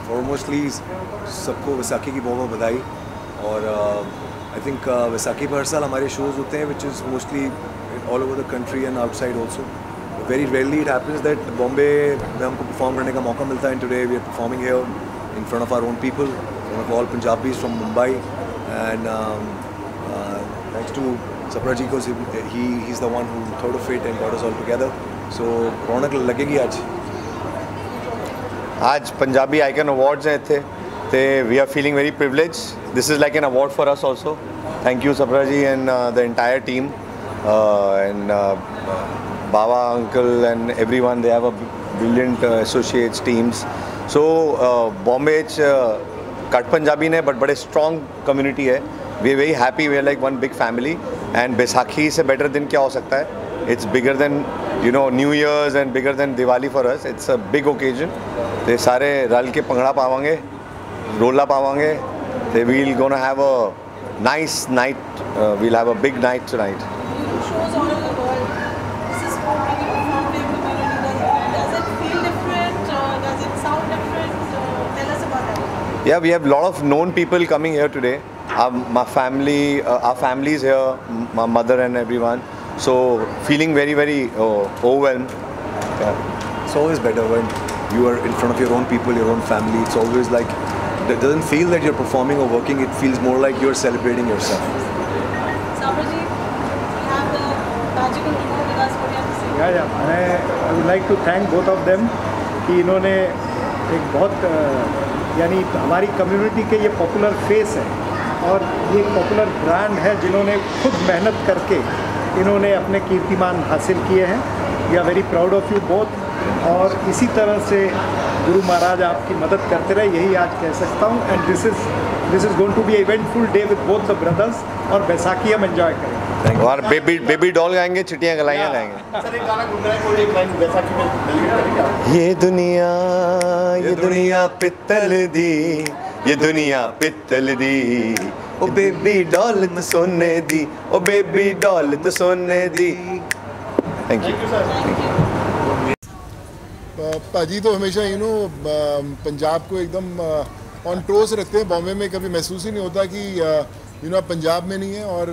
Foremostly सबको वैसाखी की बहुत बधाई और आई थिंक वैसाखी पर हर साल हमारे शोज़ होते हैं which is mostly all over the country and outside also. Very rarely it happens that Bombay में हमको परफॉर्म करने का मौका मिलता है. Today we are performing here in front of our own people, one of all Punjabis from Mumbai, and thanks to Sapra ji because he's the one who thought of it and got us all together. So रौनक लगेगी आज Punjabi icon awards हैं इत्थे ते we are feeling very privilege. This is like an award for us also. Thank you Sapra ji and the entire team and Baba uncle and everyone. They have a brilliant associates teams. So Bombay कट पंजाबी ने but बड़े strong community है. We are very happy. We are like one big family and Baisakhi से better दिन क्या हो सकता है. It's bigger than new years and bigger than Diwali for us. It's a big occasion. ते सारे रल के पंगड़ा पावांगे, रोला पावांगे. ते we'll gonna have a nice night. We'll have a big night tonight. Yeah, we have a lot of known people coming here today. My family, our families here, my mother and everyone. So feeling very, very overwhelmed. Yeah. It's always better when you are in front of your own people, your own family. It's always like, it doesn't feel that you're performing or working. It feels more like you're celebrating yourself. Sabraji, we have the magical duo with us. What do you have to say? Yeah. I would like to thank both of them कि इन्होंने एक बहुत यानी हमारी community के ये popular face है और ये पॉपुलर ब्रांड है जिन्होंने खुद मेहनत करके इन्होंने अपने कीर्तिमान हासिल किए हैं. We are very proud of you both. और इसी तरह से गुरु महाराज आपकी मदद करते रहे, यही आज कह सकता हूँ. And this is going to be eventful day with both the brothers. और बैसाखी हम एंजॉय करेंगे. और बेबी डॉल गाएंगे, चिटियाँ गलाइयाँ गाएंगे. ये दुनिया पित्तल दी, ये दुनिया पित्तल दी. ओ बेबी डॉल तो सोने दी, ओ बेबी डॉल तो सोने दी. Thank you. पाजी तो हमेशा पंजाब को एकदम ऑन टोस रखते हैं. बॉम्बे में कभी महसूस ही नहीं होता कि आप पंजाब में नहीं है. और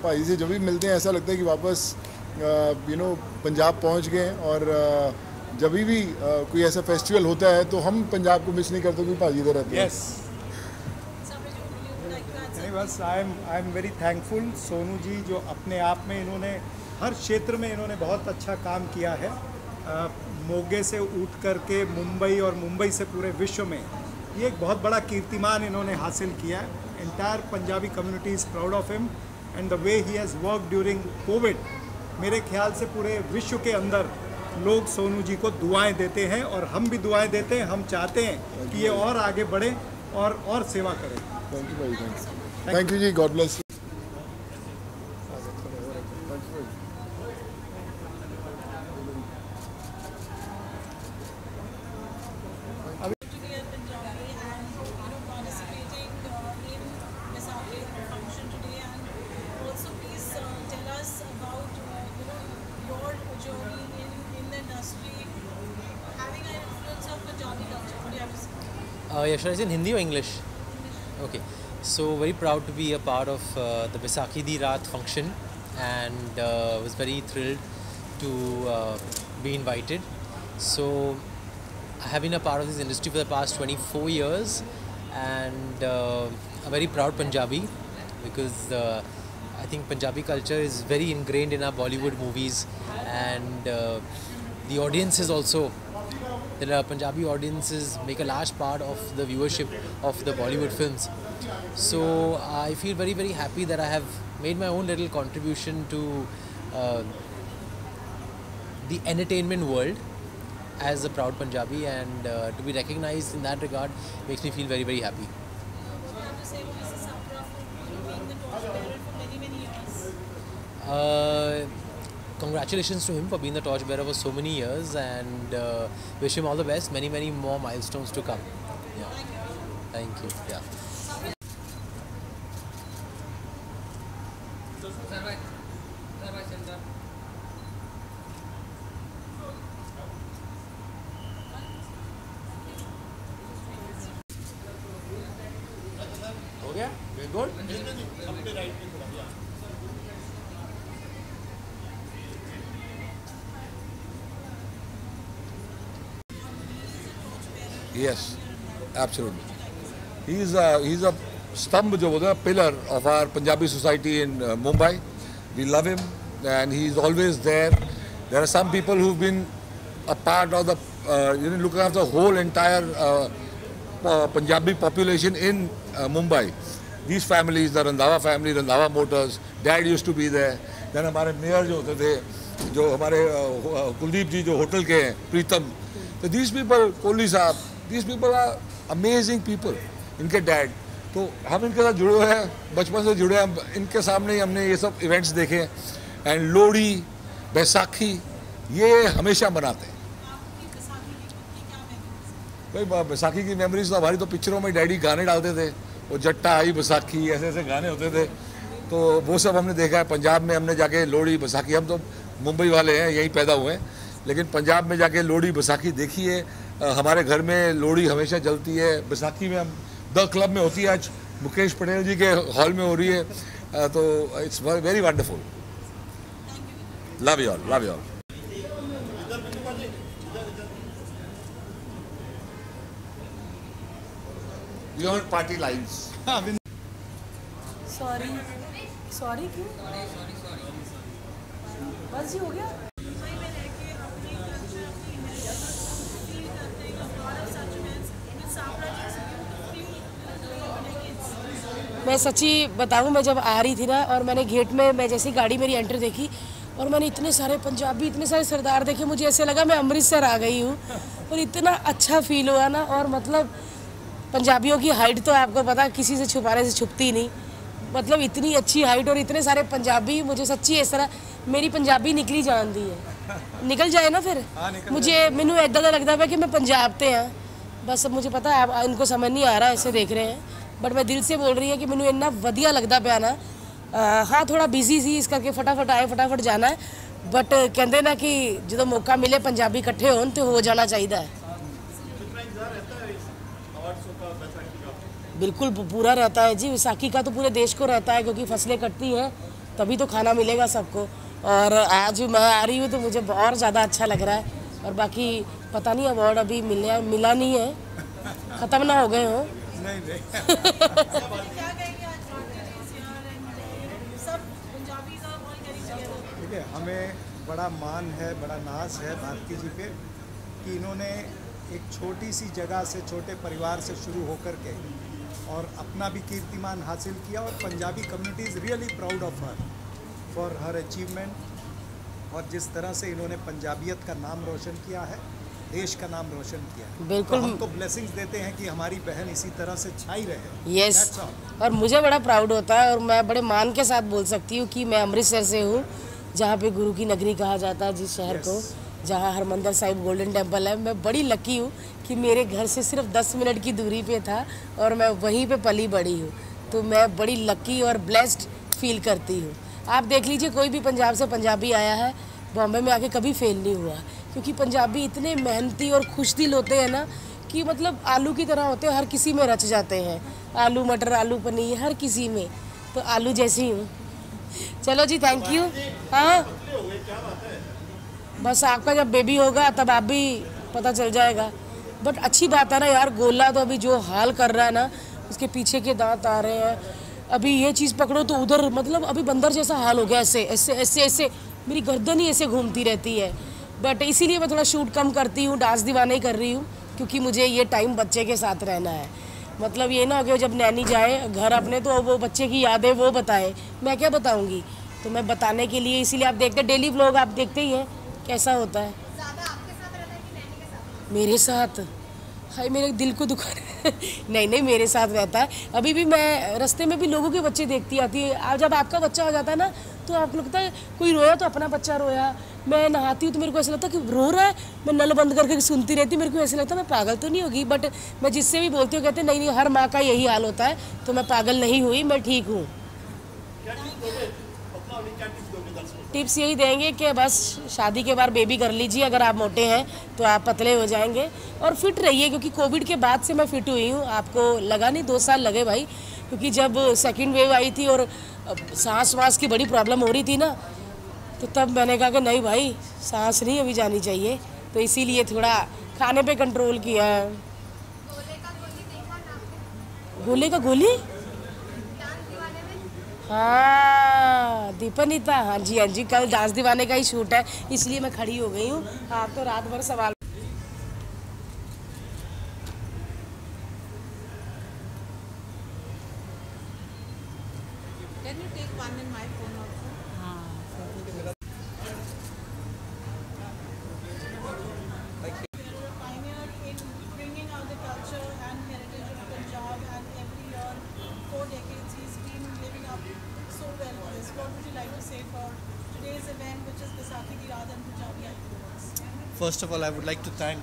भाई से जब भी मिलते हैं ऐसा लगता है कि वापस पंजाब पहुंच गए. और जब भी कोई ऐसा फेस्टिवल होता है तो हम पंजाब को मिस नहीं करते क्योंकि भाजी इधर रहते हैं. बस I am very thankful. Sonu ji जो अपने आप में इन्होंने हर क्षेत्र में इन्होंने बहुत अच्छा काम किया है. मोगे से उठ करके मुंबई और मुंबई से पूरे विश्व में ये एक बहुत बड़ा कीर्तिमान इन्होंने हासिल किया है. Entire Punjabi community is proud of him and the way he has work during Covid. मेरे ख्याल से पूरे विश्व के अंदर लोग सोनू जी को दुआएं देते हैं और हम भी दुआएं देते हैं. हम चाहते हैं कि ये और आगे बढ़े और सेवा करें. थैंक यू भाई. Thank you ji. God bless. Should I say in Hindi or English? Okay. So very proud to be a part of the Baisakhi Di Raat function, and was very thrilled to be invited. So I have been a part of this industry for the past 24 years, and a very proud Punjabi because I think Punjabi culture is very ingrained in our Bollywood movies, and the audiences also. The Punjabi audiences make a large part of the viewership of the Bollywood films. So I feel very, very happy that I have made my own little contribution to the entertainment world as a proud Punjabi, and to be recognized in that regard makes me feel very, very happy. What do you have to say about Mr. Sapra for being the torchbearer for many, many years? Congratulations to him for being the torchbearer for so many years, and wish him all the best. Many, many more milestones to come. Yeah. Thank you. Yeah. Yes, absolutely. He's a stump, जो बोलते हैं, pillar of our Punjabi society in Mumbai. We love him, and he's always there. There are some people who've been a part of the, looking after the whole entire Punjabi population in Mumbai. These families, the Randhawa family, Randhawa Motors, Dad used to be there. Then हमारे mayor जो होते थे, जो हमारे कुलदीप जी जो hotel के हैं, प्रीतम. So these people, Kohli साहब, these people are amazing people. इनके डैड, तो हम इनके साथ जुड़े हुए हैं, बचपन से जुड़े हैं. इनके सामने ही हमने ये सब इवेंट्स देखे. एंड लोहड़ी, बैसाखी, ये हमेशा मनाते हैं. भाई बैसाखी की मेमोरीज तो हमारी तो पिक्चरों में डैडी गाने डालते थे, वो जट्टा आई बैसाखी, ऐसे ऐसे गाने होते थे. तो वो सब हमने देखा है. पंजाब में हमने जाके लोहड़ी बैसाखी, हम तो मुंबई वाले हैं, यहीं पैदा हुए हैं, लेकिन पंजाब में जाके लोहड़ी बैसाखी देखी है. हमारे घर में लोहड़ी हमेशा जलती है. बैसाखी में हम द क्लब में होती है, आज मुकेश पटेल जी के हॉल में हो रही है. तो it's very wonderful. Love you all, love you all. Beyond party lines. Sorry sorry क्यों? बस जी हो गया. मैं सच्ची बताऊं, मैं जब आ रही थी ना और मैंने गेट में, मैं जैसी गाड़ी मेरी एंटर देखी और मैंने इतने सारे पंजाबी, इतने सारे सरदार देखे, मुझे ऐसे लगा मैं अमृतसर आ गई हूँ. और इतना अच्छा फील हुआ ना. और मतलब पंजाबियों की हाइट तो आपको पता, किसी से छुपाने से छुपती नहीं. मतलब इतनी अच्छी हाइट और इतने सारे पंजाबी, मुझे सच्ची इस तरह मेरी पंजाबी निकली जानती है. निकल जाए ना फिर. मुझे मैनू इदा का लगता है कि मैं पंजाब ते हाँ. बस मुझे पता है आप इनको समझ नहीं आ रहा, ऐसे देख रहे हैं, बट मैं दिल से बोल रही है कि मैनू इन्ना वधिया लगता पाया ना. हाँ थोड़ा बिजी सी, इस करके फटाफट आए, फटाफट जाना है. बट कहते ना कि जो मौका मिले पंजाबी इकट्ठे होन तो हो जाना चाहिए. बिल्कुल पूरा रहता है जी. विसाखी का तो पूरे देश को रहता है, क्योंकि फसलें कटती हैं तभी तो खाना मिलेगा सबको. और आज मैं आ रही हूँ तो मुझे बहुत ज़्यादा अच्छा लग रहा है. और बाकी पता नहीं अवार्ड अभी मिला नहीं है, ख़त्म ना हो गए हो. नहीं देखिए, हमें बड़ा मान है, बड़ा नाज है भारती जी पे कि इन्होंने एक छोटी सी जगह से, छोटे परिवार से शुरू होकर के और अपना भी कीर्तिमान हासिल किया. और Punjabi community is really proud of her for her achievement. और जिस तरह से इन्होंने पंजाबियत का नाम रोशन किया है, देश का नाम रोशन किया है, बिल्कुल. तो हम तो ब्लेसिंग्स देते हैं कि हमारी बहन इसी तरह से छाई रहे. यस. और मुझे बड़ा प्राउड होता है और मैं बड़े मान के साथ बोल सकती हूँ कि मैं अमृतसर से हूँ, जहाँ पे गुरु की नगरी कहा जाता है जिस शहर को, जहाँ हरमंदिर साहिब गोल्डन टेम्पल है. मैं बड़ी लकी हूँ कि मेरे घर से सिर्फ 10 मिनट की दूरी पे था और मैं वहीं पे पली बड़ी हूँ. तो मैं बड़ी लकी और ब्लेस्ड फील करती हूँ. आप देख लीजिए, कोई भी पंजाब से पंजाबी आया है बॉम्बे में आके कभी फेल नहीं हुआ, क्योंकि पंजाबी इतने मेहनती और खुशदिल होते हैं ना कि मतलब आलू की तरह होते हैं, हर किसी में रच जाते हैं. आलू मटर, आलू पनीर, हर किसी में. तो आलू जैसी हूँ. चलो जी, थैंक यू. हाँ बस आपका जब बेबी होगा तब आप भी पता चल जाएगा. बट अच्छी बात है ना यार, गोला तो अभी जो हाल कर रहा है ना, उसके पीछे के दांत आ रहे हैं. अभी ये चीज़ पकड़ो तो उधर, मतलब अभी बंदर जैसा हाल हो गया. ऐसे ऐसे ऐसे ऐसे मेरी गर्दन ही ऐसे घूमती रहती है. बट इसीलिए मैं थोड़ा शूट कम करती हूँ, डांस दीवाना ही कर रही हूँ, क्योंकि मुझे ये टाइम बच्चे के साथ रहना है. मतलब ये ना हो कि जब नैनी जाए घर अपने तो वो बच्चे की यादें वो बताए, मैं क्या बताऊँगी. तो मैं बताने के लिए, इसीलिए आप देखते हैं डेली व्लॉग, आप देखते ही हैं कैसा होता है. मेरे साथ, हाय मेरे दिल को दुखा रहा है. नहीं मेरे साथ रहता है. अभी भी मैं रास्ते में भी लोगों के बच्चे देखती आती है. जब आपका बच्चा हो जाता है ना तो आपको लगता है कोई रोया तो अपना बच्चा रोया. मैं नहाती हूँ तो मेरे को ऐसा लगता है कि रो रहा है, मैं नल बंद करके सुनती रहती हूँ. मेरे को ऐसा लगता है मैं पागल तो नहीं होगी. बट मैं जिससे भी बोलती हूँ कहते हैं नहीं हर माँ का यही हाल होता है. तो मैं पागल नहीं हुई, मैं ठीक हूँ. टिप्स यही देंगे कि बस शादी के बाद बेबी कर लीजिए. अगर आप मोटे हैं तो आप पतले हो जाएंगे. और फिट रहिए, क्योंकि कोविड के बाद से मैं फिट हुई हूँ. आपको लगा नहीं 2 साल लगे भाई, क्योंकि जब सेकंड वेव आई थी और सांस वास की बड़ी प्रॉब्लम हो रही थी ना, तो तब मैंने कहा कि नहीं भाई सांस नहीं अभी जानी चाहिए, तो इसीलिए थोड़ा खाने पे कंट्रोल किया है। गोले का गोली, हाँ दीपनिता, हाँ जी कल डांस दीवाने का ही शूट है, इसलिए मैं खड़ी हो गई हूँ। आप तो रात भर सवाल। Can you take one in my phone also? You're a pioneer in bringing out the culture and heritage of Punjab, and every year, 4 decades, he's been living up so well for this. What would you like to say for today's event, which is Baisakhi Di Raat and Punjabi Awards? First of all, I would like to thank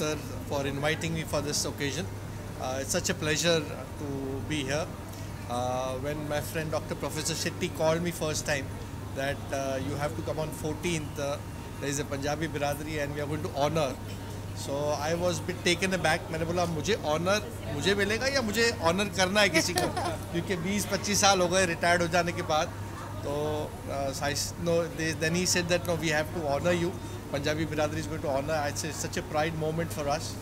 Sir for inviting me for this occasion. It's such a pleasure to be here. When my friend Dr. Professor Shetty called me first time that you have to come on 14th, there is a Punjabi Biradari and we are going to honor. So I was a bit taken aback. मैंने बोला मुझे honor मुझे मिलेगा या मुझे honor करना है किसी को, क्योंकि 20-25 साल हो गए रिटायर्ड हो जाने के बाद। तो then he said that no, we have to honor you. Punjabi Biradari is going to honor. It's such a pride moment for us.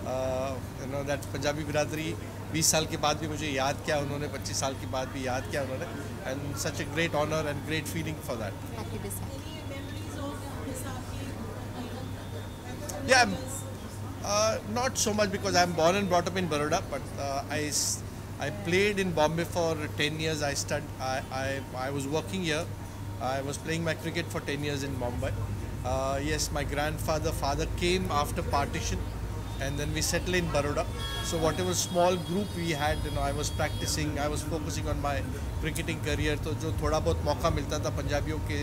That Punjabi Biradari 20 साल के बाद भी मुझे याद किया उन्होंने, 25 साल के बाद भी याद किया उन्होंने, and such a great honor and great feeling for that. Happy Baisakhi. Any memories of Baisakhi? Yeah, not so much because I'm born and brought up in Baroda, but I played in Bombay for 10 years. I was working here. I was playing my cricket for 10 years in Mumbai. Yes, my father came after partition, and then we settled in Baroda. So whatever small group we had, I was practicing, I was focusing on my cricketing career. तो जो थोड़ा बहुत मौका मिलता था पंजाबियों के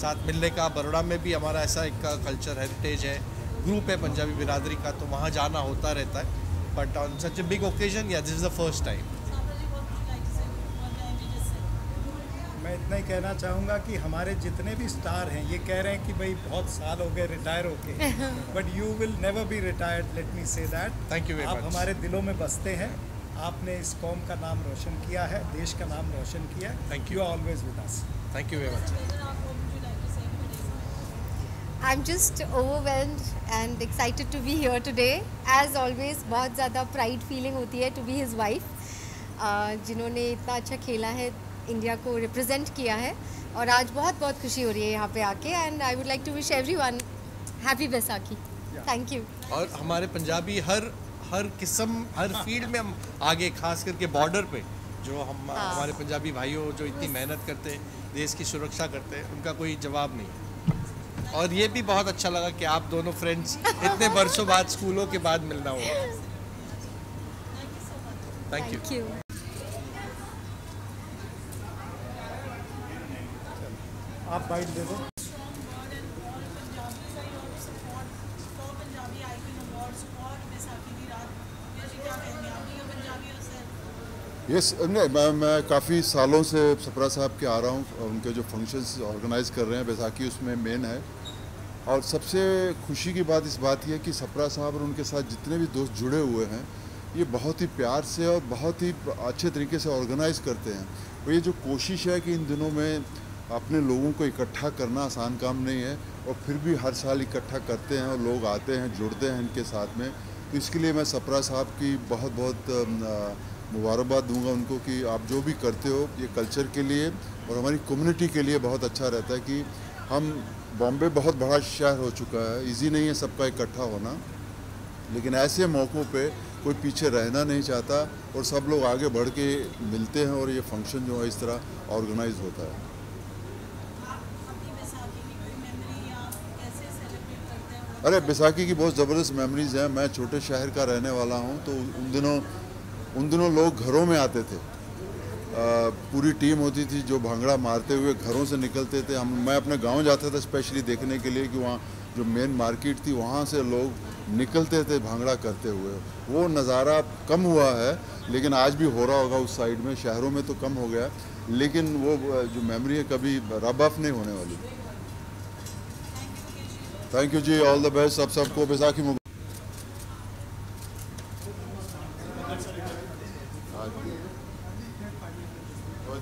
साथ मिलने का, बरोड़ा में भी हमारा ऐसा एक कल्चर हेरिटेज है, ग्रुप है पंजाबी बिरादरी का, तो वहाँ जाना होता रहता है. But on such a big occasion, yeah, this is the first time. मैं इतना ही कहना चाहूँगा कि हमारे जितने भी स्टार हैं ये कह रहे हैं कि भाई बहुत साल हो गए रिटायर होके, but you will never be retired, let me say that. Thank you very आप much. हमारे दिलों में बसते हैं. आपने इस कौम का नाम रोशन किया है, देश का नाम रोशन किया है. Thank you. You are always with us. Thank you very much. I'm just overwhelmed and excited to be here today. As always, बहुत ज़्यादा प्राइड फीलिंग होती है to be his wife, जिन्होंने इतना अच्छा खेला है, इंडिया को रिप्रेजेंट किया है, और आज बहुत बहुत खुशी हो रही है यहाँ पे आके. And I would like to wish everyone happy Baisakhi. Thank you. और हमारे पंजाबी हर किस्म हर फील्ड में हम आगे, खास करके बॉर्डर पे जो हमारे पंजाबी भाइयों जो इतनी मेहनत करते हैं, देश की सुरक्षा करते हैं, उनका कोई जवाब नहीं. और ये भी बहुत अच्छा लगा कि आप दोनों फ्रेंड्स इतने बरसों बाद स्कूलों के बाद मिलना हुआ. Thank you. आप बाइट दे दो. यस, नहीं, मैं काफ़ी सालों से सपरा साहब के आ रहा हूँ. उनके जो फंक्शंस ऑर्गेनाइज कर रहे हैं बैसाखी, उसमें मेन है. और सबसे खुशी की बात इस बात है कि सपरा साहब और उनके साथ जितने भी दोस्त जुड़े हुए हैं, ये बहुत ही प्यार से और बहुत ही अच्छे तरीके से ऑर्गेनाइज करते हैं. और ये जो कोशिश है कि इन दिनों में अपने लोगों को इकट्ठा करना आसान काम नहीं है, और फिर भी हर साल इकट्ठा करते हैं और लोग आते हैं, जुड़ते हैं इनके साथ में. तो इसके लिए मैं सपरा साहब की बहुत बहुत मुबारकबाद दूंगा उनको कि आप जो भी करते हो ये कल्चर के लिए और हमारी कम्युनिटी के लिए बहुत अच्छा रहता है. कि हम बॉम्बे बहुत बड़ा शहर हो चुका है, इजी नहीं है सबका इकट्ठा होना, लेकिन ऐसे मौक़ों पे कोई पीछे रहना नहीं चाहता और सब लोग आगे बढ़ के मिलते हैं और ये फंक्शन जो है इस तरह ऑर्गेनाइज होता है. अरे बैसाखी की बहुत ज़बरदस्त मेमोरीज़ हैं. मैं छोटे शहर का रहने वाला हूँ, तो उन दिनों लोग घरों में आते थे. पूरी टीम होती थी जो भांगड़ा मारते हुए घरों से निकलते थे. मैं अपने गांव जाता था स्पेशली देखने के लिए कि वहाँ जो मेन मार्केट थी वहाँ से लोग निकलते थे भांगड़ा करते हुए. वो नज़ारा कम हुआ है, लेकिन आज भी हो रहा होगा उस साइड में. शहरों में तो कम हो गया, लेकिन वो जो मेमोरी है कभी रब ऑफ नहीं होने वाली. Thank you ji, all the best. सबको बैसाखी मुबारक.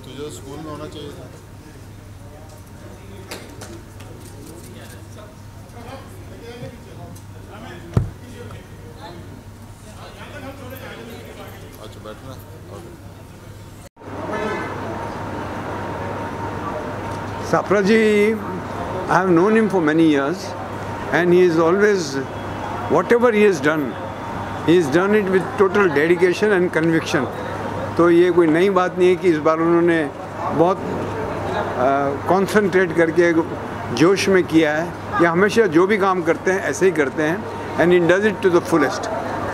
तुझे स्कूल में अच्छा बैठना। Sapraji, I have known him for many years, and he is always, whatever he has done it with total dedication and conviction. तो ये कोई नई बात नहीं है कि इस बार उन्होंने बहुत कंसंट्रेट करके जोश में किया है। ये हमेशा जो भी काम करते हैं ऐसे ही करते हैं, and he does it to the fullest,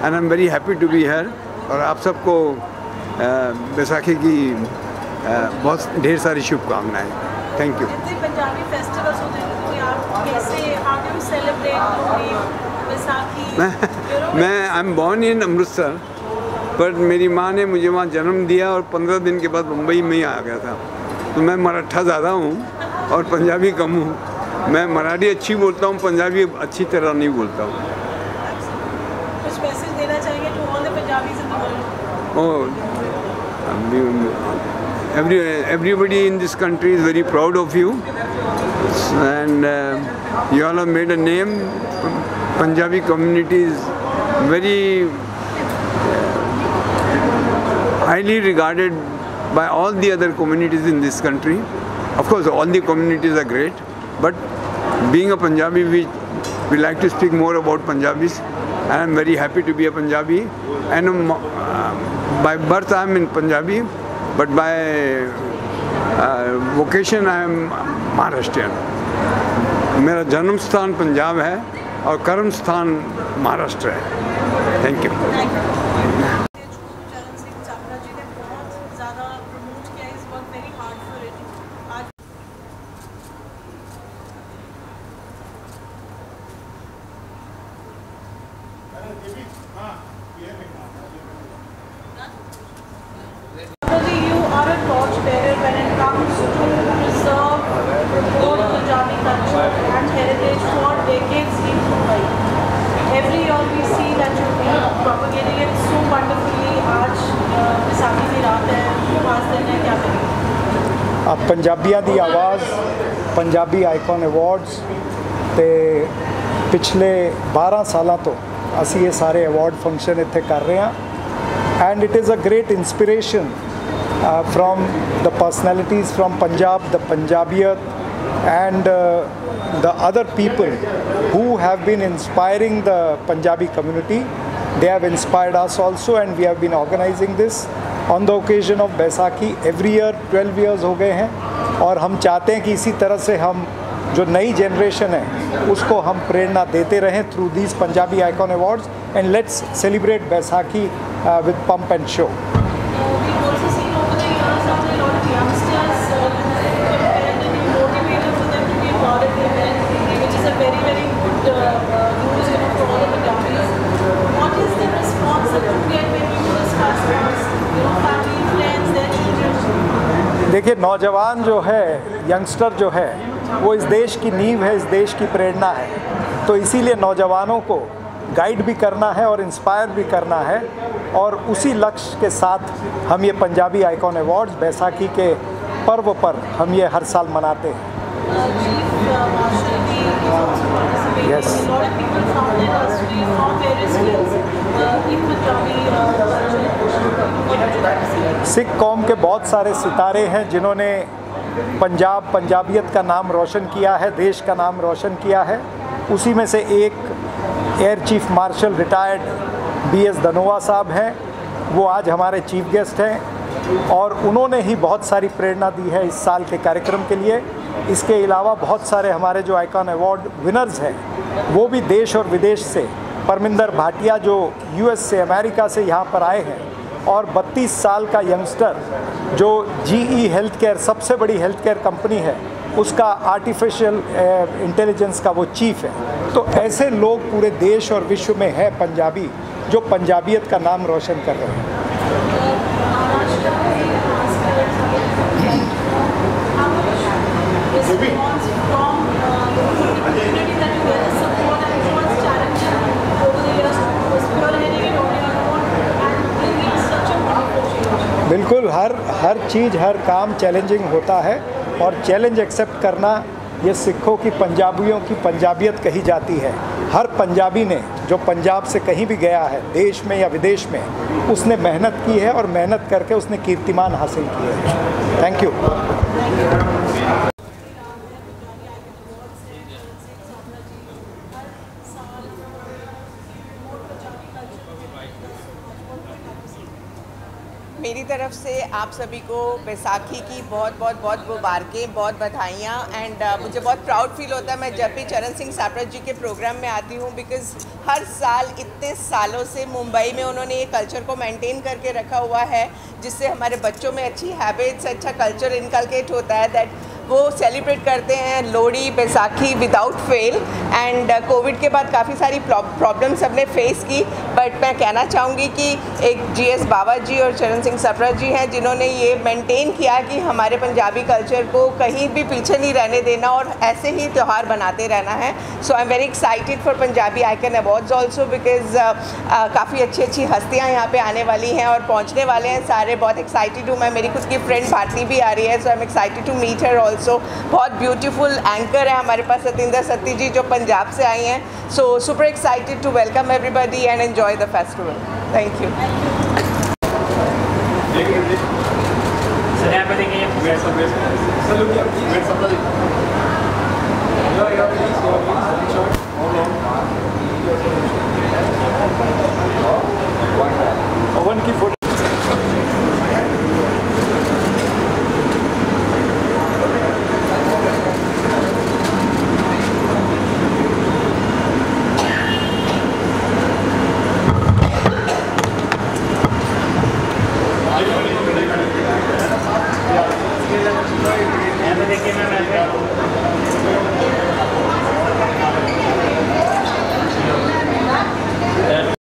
and I am very happy to be here. और आप सबको बैसाखी की बहुत ढेर सारी शुभकामनाएं। Thank you. पंजाबी फेस्टिवल्स होते हैं तो आप कैसे, how do you celebrate Baisakhi? मैं I am born in Amritsar, पर मेरी माँ ने मुझे वहाँ जन्म दिया और 15 दिन के बाद मुंबई में ही आ गया था। तो मैं मराठा ज़्यादा हूँ और पंजाबी कम हूँ। मैं मराठी अच्छी बोलता हूँ, पंजाबी अच्छी तरह नहीं बोलता हूँ। कुछ मैसेज देना चाहेंगे to all the Punjabis in the world? Everybody in this country is very proud of you, and you all have made a name. Punjabi community is very highly regarded by all the other communities in this country. Of course, all the communities are great, but being a Punjabi, we like to speak more about Punjabis, and I am very happy to be a Punjabi. And by birth I am in Punjabi, but by vocation I am Maharashtrian. मेरा जन्म स्थान पंजाब है और कर्म स्थान महाराष्ट्र है। Thank you. चरण सिंह चावला जी ने बहुत ज़्यादा प्रमोट किया, is work very hard for it. आज you are a torch bearer when it comes to preserve, promote Punjabi culture and heritage for decades in Mumbai. Every year we see that you are propagating it so wonderfully. आज बैसाखी की रात है, 5 दिन है, क्या करेंगे? पंजाबियों की आवाज़, पंजाबी आइकॉन अवार्ड्स ते पिछले 12 सालों तो असी ये सारे अवार्ड फंक्शन इत्थे कर रहे हैं, and it is a great inspiration from the personalities from Punjab, the Punjabiyat, and the other people who have been inspiring the Punjabi community. They have inspired us also, and we have been organizing this on the occasion of Baisakhi every year. 12 years हो गए हैं, और हम चाहते हैं कि इसी तरह से हम जो नई जनरेशन है उसको हम प्रेरणा देते रहें through these Punjabi icon awards, and let's celebrate Baisakhi with pump and show. देखिए, नौजवान जो है, यंगस्टर जो है, वो इस देश की नींव है, इस देश की प्रेरणा है। तो इसीलिए नौजवानों को गाइड भी करना है और इंस्पायर भी करना है, और उसी लक्ष्य के साथ हम ये पंजाबी आइकॉन अवार्ड्स बैसाखी के पर्व पर हम ये हर साल मनाते हैं। Yes. सिख कौम के बहुत सारे सितारे हैं जिन्होंने पंजाब, पंजाबियत का नाम रोशन किया है, देश का नाम रोशन किया है। उसी में से एक air chief marshal retired BS Dhanoa साहब हैं, वो आज हमारे चीफ गेस्ट हैं, और उन्होंने ही बहुत सारी प्रेरणा दी है इस साल के कार्यक्रम के लिए। इसके अलावा बहुत सारे हमारे जो आइकॉन अवार्ड विनर्स हैं वो भी देश और विदेश से, परमिंदर भाटिया जो US से, अमेरिका से यहाँ पर आए हैं, और 32 साल का यंगस्टर जो GE हेल्थ केयर, सबसे बड़ी हेल्थ केयर कंपनी है, उसका आर्टिफिशियल इंटेलिजेंस का वो चीफ है। तो ऐसे लोग पूरे देश और विश्व में है पंजाबी, जो पंजाबियत का नाम रोशन कर रहे हैं। बिल्कुल, हर चीज़, हर काम चैलेंजिंग होता है, और चैलेंज एक्सेप्ट करना, ये सिखों की पंजाबियों की पंजाबियत कही जाती है। हर पंजाबी ने जो पंजाब से कहीं भी गया है, देश में या विदेश में, उसने मेहनत की है और मेहनत करके उसने कीर्तिमान हासिल किया है। Thank you. मेरी तरफ से आप सभी को बैसाखी की बहुत मुबारकें, बहुत बधाइयाँ। एंड मुझे बहुत प्राउड फील होता है मैं जब भी चरण सिंह सापरा जी के प्रोग्राम में आती हूँ, बिकॉज़ हर साल इतने सालों से मुंबई में उन्होंने ये कल्चर को मेंटेन करके रखा हुआ है, जिससे हमारे बच्चों में अच्छी हैबिट्स, अच्छा कल्चर इनकलकेट होता है। दैट वो सेलिब्रेट करते हैं Lohri, Baisakhi without fail. And Covid के बाद काफ़ी सारी प्रॉब्लम्स हमने फेस की, बट मैं कहना चाहूँगी कि एक GS बाबा जी और चरण सिंह सापरा जी हैं जिन्होंने ये मेंटेन किया कि हमारे पंजाबी कल्चर को कहीं भी पीछे नहीं रहने देना और ऐसे ही त्यौहार बनाते रहना है। So I am very excited for Punjabi icon awards also, because काफ़ी अच्छी हस्तियाँ यहाँ पे आने वाली हैं और पहुँचने वाले हैं सारे। बहुत एक्साइटेड हूँ मैं, मेरी खुद की फ्रेंड भारती भी आ रही है, so I am excited to meet her also. बहुत ब्यूटीफुल एंकर है हमारे पास सतिंदर सत्ती जी जो पंजाब से आई हैं। So super excited to welcome everybody and enjoy the festival. Thank you. Sir